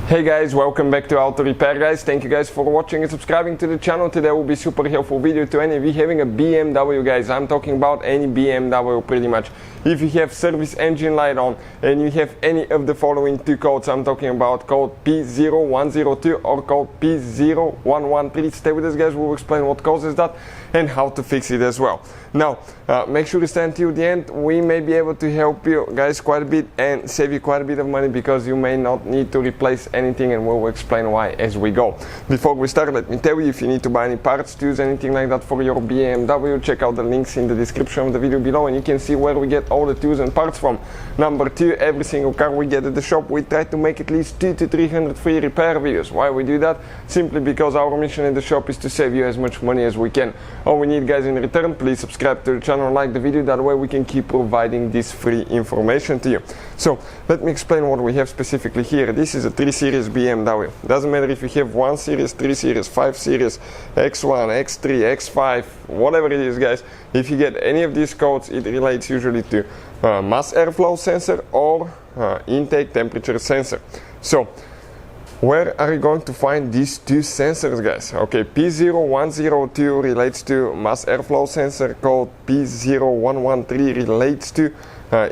Hey guys, welcome back to Auto Repair guys. Thank you guys for watching and subscribing to the channel. Today will be super helpful video to any of you having a BMW guys. I'm talking about any BMW pretty much. If you have service engine light on and you have any of the following two codes, I'm talking about code P0102 or code P0113. Stay with us guys, we'll explain what causes that and how to fix it as well. Now, make sure to stay until the end. We may be able to help you guys quite a bit and save you quite a bit of money because you may not need to replace anything, and we'll explain why as we go. Before we start, let me tell you, if you need to buy any parts, tools, anything like that for your BMW, check out the links in the description of the video below and you can see where we get all the tools and parts from. Number two, every single car we get at the shop, we try to make at least 200 to 300 free repair videos. Why we do that? Simply because our mission at the shop is to save you as much money as we can. All we need guys in return, please subscribe to the channel, like the video, that way we can keep providing this free information to you. So let me explain what we have specifically here. This is a 3 Series BMW. Doesn't matter if you have 1 Series, 3 Series, 5 Series, X1, X3, X5, whatever it is guys. If you get any of these codes, it relates usually to mass airflow sensor or intake temperature sensor. So where are you going to find these two sensors guys? Okay, P0102 relates to mass airflow sensor, code P0113 relates to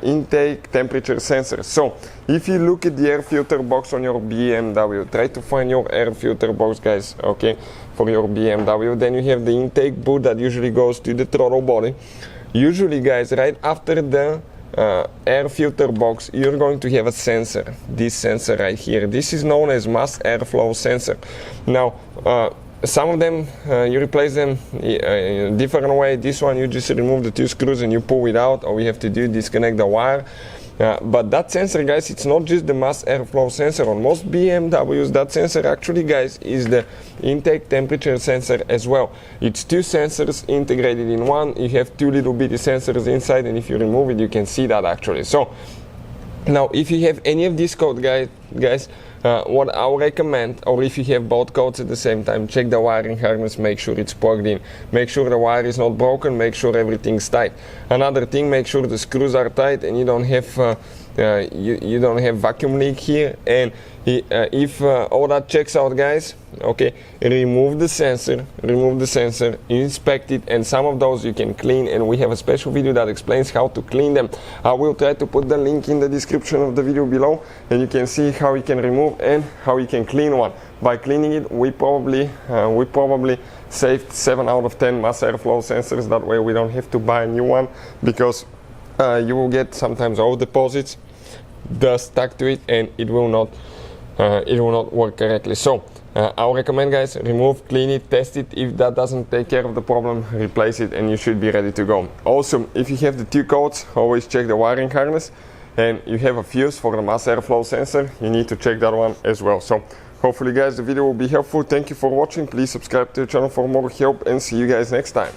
intake temperature sensor. So if you look at the air filter box on your BMW, try to find your air filter box guys, okay, for your BMW. Then you have the intake boot that usually goes to the throttle body. Usually guys, right after the air filter box, you're going to have a sensor, this sensor right here. This is known as mass airflow sensor. Now some of them you replace them in a different way. This one you just remove the two screws and you pull it out. All we have to do is disconnect the wire. But that sensor guys, it's not just the mass airflow sensor. On most BMWs that sensor actually guys is the intake temperature sensor as well. It's two sensors integrated in one. You have two little bitty sensors inside, and if you remove it you can see that actually. So now if you have any of these codes guys, what I would recommend, or if you have both codes at the same time, check the wiring harness, make sure it's plugged in, make sure the wire is not broken, make sure everything's tight. Another thing, make sure the screws are tight and you don't have you don't have vacuum leak here. And if all that checks out guys, okay, remove the sensor, inspect it, and some of those you can clean, and we have a special video that explains how to clean them. I will try to put the link in the description of the video below and you can see how you can remove and how you can clean one. By cleaning it, we probably saved 7 out of 10 mass airflow sensors. That way we don't have to buy a new one, because you will get sometimes old deposits, dust stuck to it, and it will not work correctly. So I would recommend guys, remove, clean it, test it. If that doesn't take care of the problem, replace it and you should be ready to go. Also, if you have the two codes, always check the wiring harness, and you have a fuse for the mass airflow sensor, you need to check that one as well. So hopefully guys the video will be helpful. Thank you for watching. Please subscribe to the channel for more help and see you guys next time.